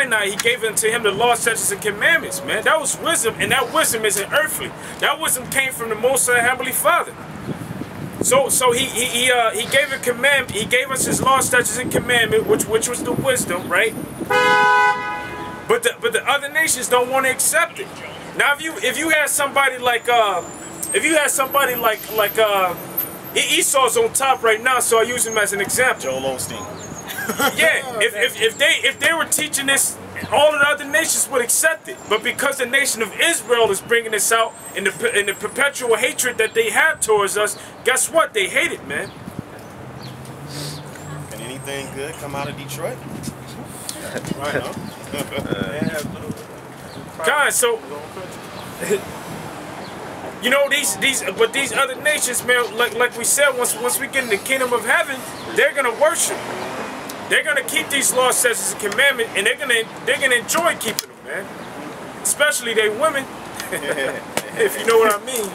Sinai, he gave unto him the law, statutes, and commandments, man. That was wisdom, and that wisdom isn't earthly. That wisdom came from the Most High Heavenly Father. So he gave a command. He gave us his law, statutes, and commandment, which was the wisdom, right? But the other nations don't want to accept it. Now, if you had somebody like Esau's on top right now, so I use him as an example. Joel Osteen. Yeah, if they were teaching this, all of the other nations would accept it. But because the nation of Israel is bringing this out in the perpetual hatred that they have towards us, guess what? They hate it, man. Can anything good come out of Detroit? Right, huh? God, so you know these other nations, man. Like we said, once we get in the kingdom of heaven, they're gonna worship. They're gonna keep these laws, statutes, and commandments, and they're gonna enjoy keeping them, man. Especially they women, if you know what I mean.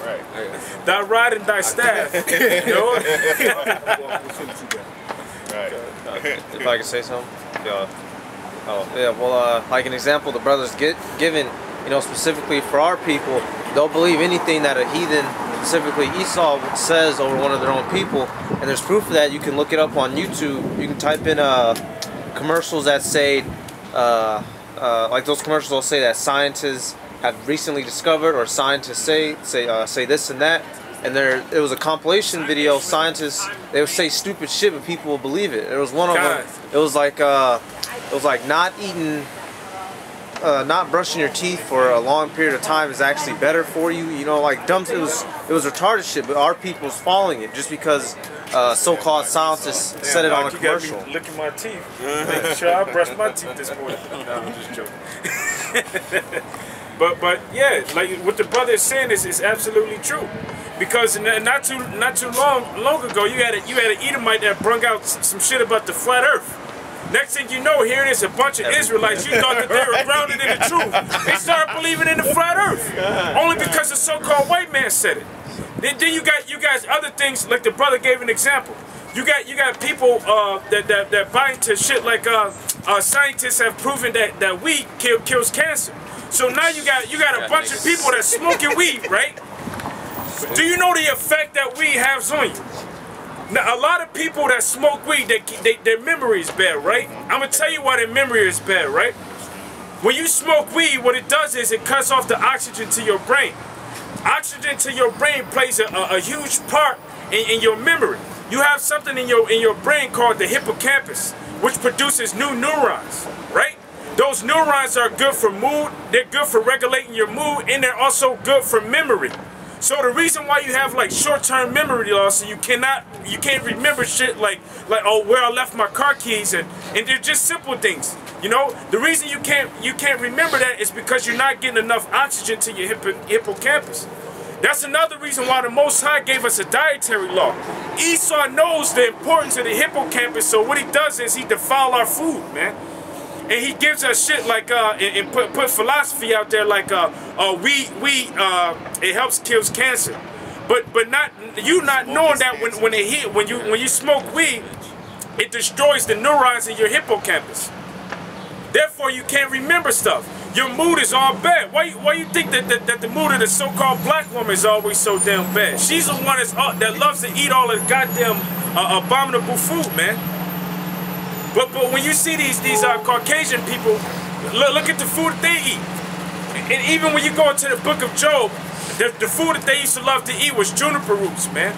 Right. Thy rod and thy staff, you know. Right. If I could say something, like an example, the brothers given, you know, specifically for our people, they'll believe anything that a heathen, specifically Esau, says over one of their own people, and there's proof of that. You can look it up on YouTube. You can type in commercials that say, like those commercials will say that scientists have recently discovered, or scientists say this and that. And it was a compilation video. Scientists, they would say stupid shit, but people will believe it. There was one of them. It was like not eating, not brushing your teeth for a long period of time is actually better for you. You know, like dumb. It was retarded shit. But our people's following it just because so-called scientists said it on a commercial. You licking my teeth. Making sure I brush my teeth this morning. No, I'm just joking. But yeah, like what the brother is saying is absolutely true. Because not too long ago, you had an Edomite that brung out some shit about the flat Earth. Next thing you know, here it is, a bunch of Israelites. You thought that they were grounded in the truth. They started believing in the flat Earth, only because the so-called white man said it. Then you guys other things, like the brother gave an example. You got people that buy into shit like scientists have proven that weed kills cancer. So now you got a bunch of people that smoking weed, right? Do you know the effect that weed has on you? Now, a lot of people that smoke weed, their memory is bad, right? I'm going to tell you why their memory is bad, right? When you smoke weed, what it does is it cuts off the oxygen to your brain. Oxygen to your brain plays a huge part in your memory. You have something in your brain called the hippocampus, which produces new neurons, right? Those neurons are good for mood, they're good for regulating your mood, and they're also good for memory. So the reason why you have like short-term memory loss and you can't remember shit like oh, where I left my car keys, and they're just simple things. You know, the reason you can't remember that is because you're not getting enough oxygen to your hippocampus. That's another reason why the Most High gave us a dietary law. Esau knows the importance of the hippocampus, so what he does is he defile our food, man. And he gives us shit like and put philosophy out there like it helps kills cancer, but not knowing that when you smoke weed, it destroys the neurons in your hippocampus. Therefore, you can't remember stuff. Your mood is all bad. Why you think that the mood of the so-called black woman is always so damn bad? She's the one that loves to eat all the goddamn abominable food, man. But when you see these Caucasian people, look at the food that they eat. And even when you go into the book of Job, the food that they used to love to eat was juniper roots, man.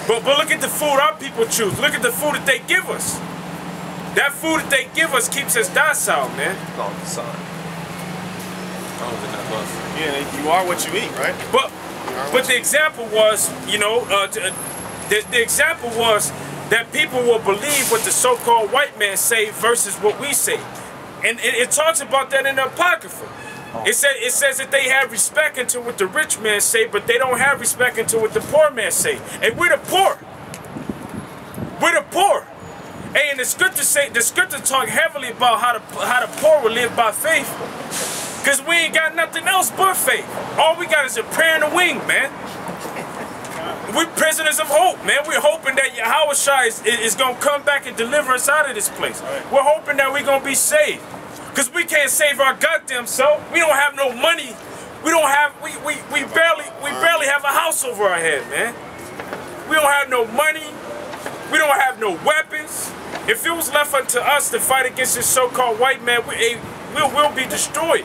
But look at the food our people choose. Look at the food that they give us. That food that they give us keeps us docile, man. Oh, son. Yeah, you are what you eat, right? But the example was, you know, the example was that people will believe what the so-called white man say versus what we say. And it talks about that in the Apocrypha. It says that they have respect into what the rich man say, but they don't have respect into what the poor man say. And we're the poor. We're the poor. Hey, and the scripture talk heavily about how the poor will live by faith. Because we ain't got nothing else but faith. All we got is a prayer and a wing, man. we're prisoners of hope, man. We're hoping that Yahushua is going to come back and deliver us out of this place. Right. We're hoping that we're going to be saved. Because we can't save our goddamn self. We don't have no money. We don't have, we barely have a house over our head, man. We don't have no money. We don't have no weapons. If it was left unto us to fight against this so-called white man, we'll be destroyed.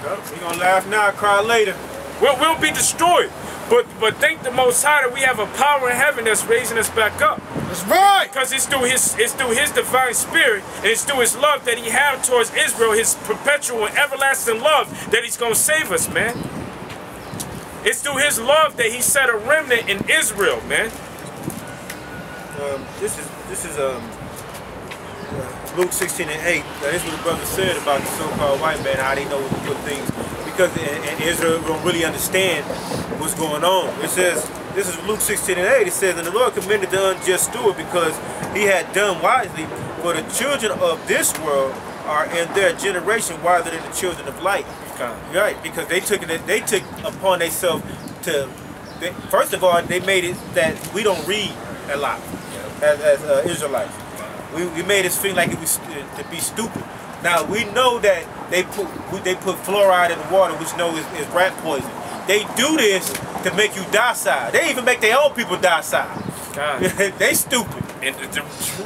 We're going to laugh now, cry later. We'll be destroyed. But thank the Most High that we have a power in heaven that's raising us back up. That's right. Because it's through his divine spirit, and it's through his love that he had towards Israel, his perpetual and everlasting love, that he's going to save us, man. It's through his love that he set a remnant in Israel, man. This is Luke 16 and 8. Now, this is what the brother said about the so-called white man, how they know what things, because in Israel don't really understand what's going on. It says, this is Luke 16 and 8, it says, and the Lord commended the unjust steward because he had done wisely, for the children of this world are in their generation wiser than the children of light. Right, because they took upon themselves to, first of all, they made it that we don't read a lot as Israelites. We made us feel like it was to be stupid. Now we know that they put fluoride in the water, which know is rat poison. They do this to make you docile. They even make their own people docile. They stupid. And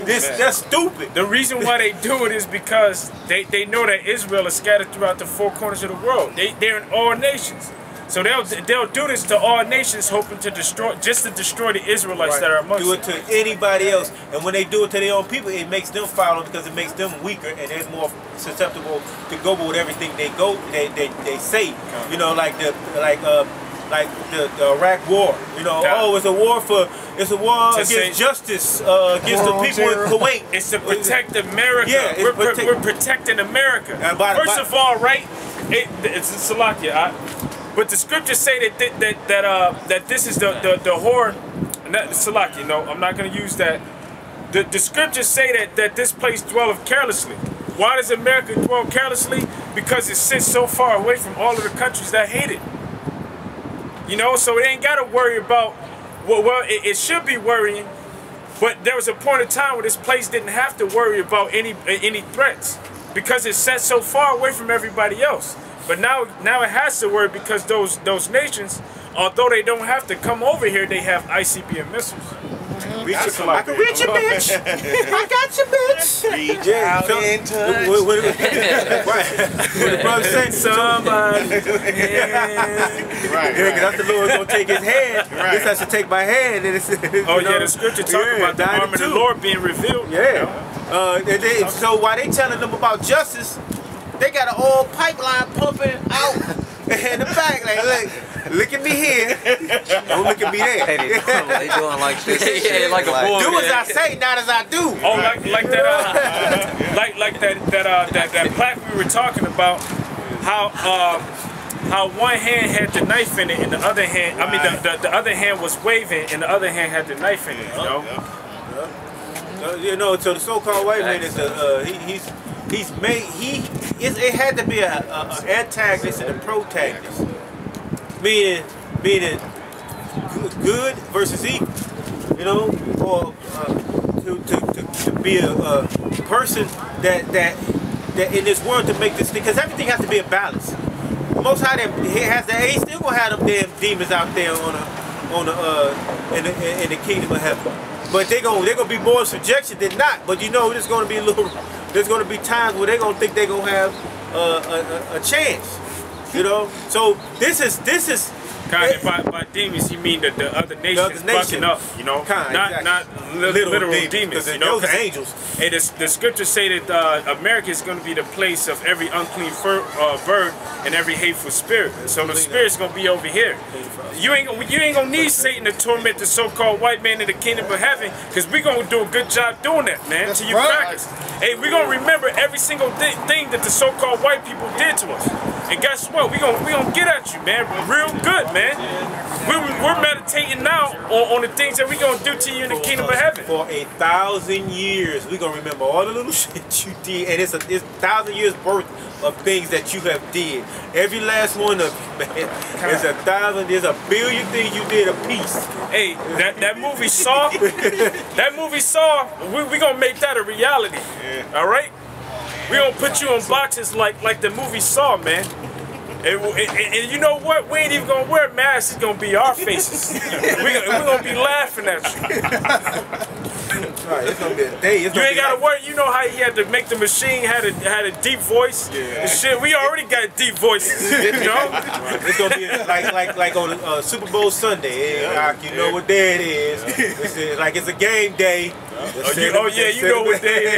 that's stupid. The reason why they do it is because they know that Israel is scattered throughout the four corners of the world. They're in all nations. So they'll do this to all nations, hoping to destroy the Israelites that are amongst them. Do it to anybody else, and when they do it to their own people, it makes them follow because it makes them weaker and they're more susceptible to go with everything they say. You know, like the Iraq War. You know, oh, it's a war against justice against the people in Kuwait. It's to protect America. Yeah, we're protecting America. First of all, right? It's Salakia. But the scriptures say that this is the whore. Salaki, no, I'm not going to use that. The scriptures say that this place dwelleth carelessly. Why does America dwell carelessly? Because it sits so far away from all of the countries that hate it. You know, so it ain't got to worry about. Well, it should be worrying, but there was a point in time where this place didn't have to worry about any threats because it sat so far away from everybody else. But now it has to worry because those nations, although they don't have to come over here, they have ICBM missiles. I can reach you, bitch. I got you, bitch. Reach out and touch. What the brother said, somebody. Right. That's the Lord gonna take his hand. Right. This has to take my hand. And the scripture talking about the arm of the Lord being revealed. Yeah. So while they telling them about justice, they got an old pipeline pumping out in the back. Like, look at me here. Don't look at me there. Hey, they doing like this. Yeah, like a boy. Do as I say, not as I do. Oh, like that plaque we were talking about. How one hand had the knife in it, and the other hand, the other hand was waving, and the other hand had the knife in it. You know. You know, so the so-called white man is it had to be an antagonist and a protagonist, meaning good versus evil, you know, or to be a person that in this world to make this thing, because everything has to be a balance. Most High he still gonna have them damn demons out there in the kingdom of heaven. But they're gonna be more subjection than not. But you know, there's gonna be times where they're gonna think they're gonna have a chance. You know? So this is kind of by demons, you mean that the other nations bucking up, you know? Not literal demons, you know? Those are angels. And the scriptures say that America is going to be the place of every unclean bird and every hateful spirit. So the spirit's going to be over here. You ain't gonna need Satan to torment the so-called white man in the kingdom of heaven, because we're going to do a good job doing that, man, to you crackers. Hey, we're going to remember every single thing that the so-called white people did to us. And guess what? We gonna get at you, man. Real good, man. We're meditating now on the things that we gonna do to you in the kingdom of heaven. For 1,000 years, we gonna remember all the little shit you did, and it's 1,000 years worth of things that you have did. Every last one of them, man. There's 1,000. There's a billion things you did a piece. Hey, that movie Saw, that movie Saw, we gonna make that a reality. Yeah. All right. We gonna put you in boxes like the movie Saw, man. And you know what? We ain't even gonna wear masks. It's gonna be our faces. We're gonna be laughing at you. Right, it's gonna be a day. You ain't gotta worry. You know how he had to make the machine had a deep voice. Yeah. And shit, we already got deep voices. You know. Right. It's gonna be like on Super Bowl Sunday. Hey, Doc, you know what day it is. Like it's a game day. Oh yeah, you know what day it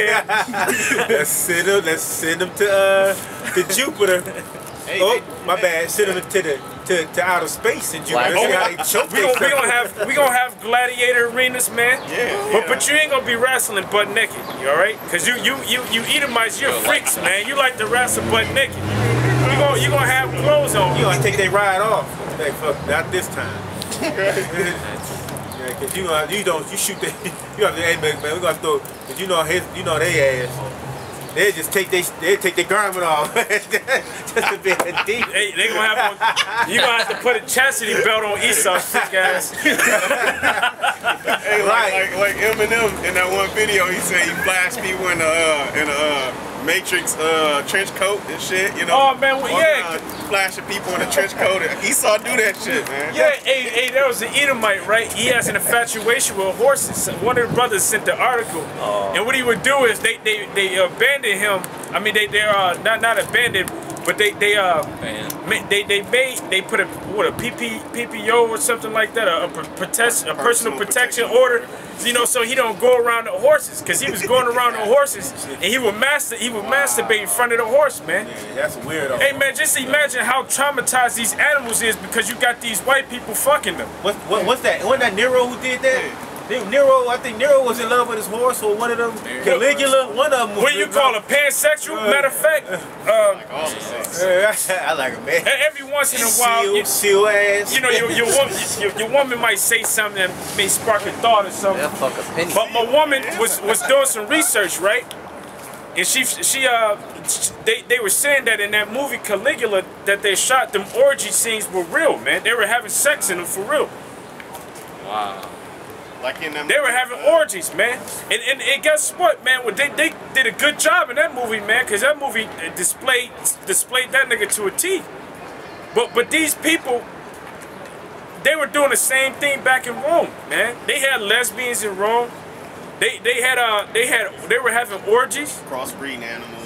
is. Let's send them to Jupiter. Oh, my bad. Send them to outer space in Jupiter. We gonna have gladiator arenas, man. Yeah. But you ain't gonna be wrestling butt naked, you alright? Cause you Edomites, you're freaks, man. You like to wrestle butt naked. You gonna have clothes on. You gonna take their ride off. Like, fuck, not this time. Yeah, cause you shoot the you have to hey man, we gonna throw cause you know they ass. They just take their garment off. Just a bit deep. Hey, they gonna have you gonna have to put a chastity belt on Esau's thick ass. Hey, like Eminem in that one video, he said he flashed people in a Matrix trench coat and shit, you know. Oh man, yeah. Flashing people in a trench coat. Esau do that shit, man. Yeah, hey, there was an Edomite, right? He has an infatuation with horses. One of the brothers sent the article, and what he would do is they abandoned him. I mean, they're not abandoned, but they put a PPO or something like that, a personal protection order. You know, so he don't go around the horses, cause he was going around the horses and he would masturbate in front of the horse, man. Yeah, that's weird. Hey man, just imagine how traumatized these animals is because you got these white people fucking them. What's that? Wasn't that Nero who did that? Nero, I think Nero was in love with his horse, or one of them. Caligula, one of them. What do you call a pansexual? Matter of fact, I like him, man. every once in a while, seal ass. you know, your woman might say something that may spark a thought or something. But my woman was doing some research, right? And they were saying that in that movie Caligula that they shot, them orgy scenes were real, man. They were having sex in them for real. Wow. Like in them they were having orgies, man. And guess what, man? Well, they did a good job in that movie, man, because that movie displayed that nigga to a T. But these people, they were doing the same thing back in Rome, man. They had lesbians in Rome. They were having orgies. Crossbreeding animals.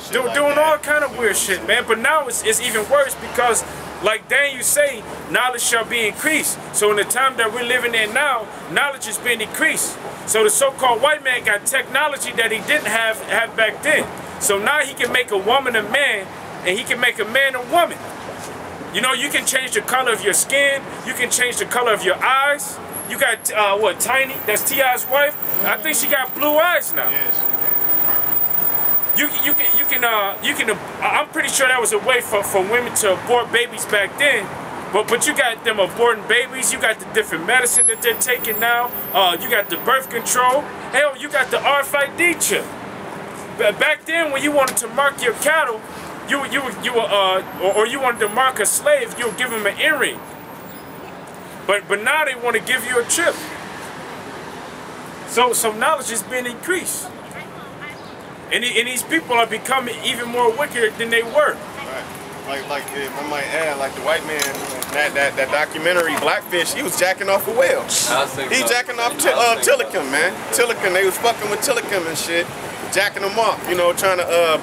They were doing all kind of weird shit, man. But now it's even worse because, like Daniel say, knowledge shall be increased. So in the time that we're living in now, knowledge is being increased. So the so-called white man got technology that he didn't have back then. So now he can make a woman a man, and he can make a man a woman. You know, you can change the color of your skin. You can change the color of your eyes. You got what, Tiny? That's T.I.'s wife. I think she got blue eyes now. Yes. You can I'm pretty sure that was a way for women to abort babies back then, but you got them aborting babies. You got the different medicine that they're taking now. You got the birth control. Hell, you got the RFID chip. Back then, when you wanted to mark your cattle, or you wanted to mark a slave, you would give them an earring. But now they want to give you a chip. So knowledge is being increased. And these people are becoming even more wicked than they were. Right. Like I might add, like the white man, that documentary Blackfish, he was jacking off a whale. He jacking off Tillicum, man. Tillicum, they was fucking with Tillicum and shit, jacking them off, you know, trying to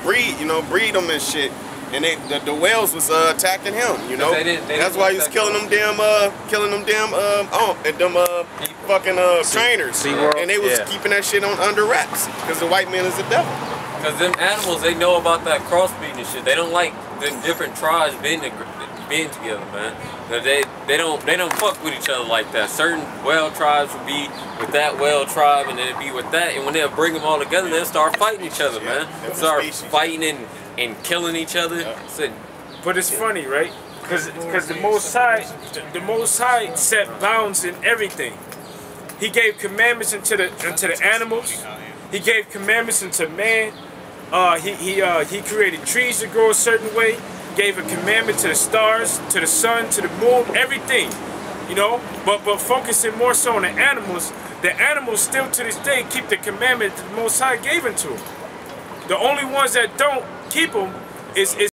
breed them and shit. And the whales was attacking him, you know. That's why he was killing them damn trainers. And they was keeping that shit under wraps because the white man is the devil. Because them animals, they know about that crossbreeding and shit. They don't like the different tribes being together, man. They don't fuck with each other like that. Certain whale tribes would be with that whale tribe, and then it'd be with that. And when they'll bring them all together, they'll start fighting each other, man. Start fighting and killing each other. So But it's funny, right? Because the Most High set bounds in everything. He gave commandments into the animals. He gave commandments into man. He created trees to grow a certain way. Gave a commandment to the stars, to the sun, to the moon, everything. You know, but focusing more so on the animals still to this day keep the commandment the Most High gave into them. The only ones that don't keep them is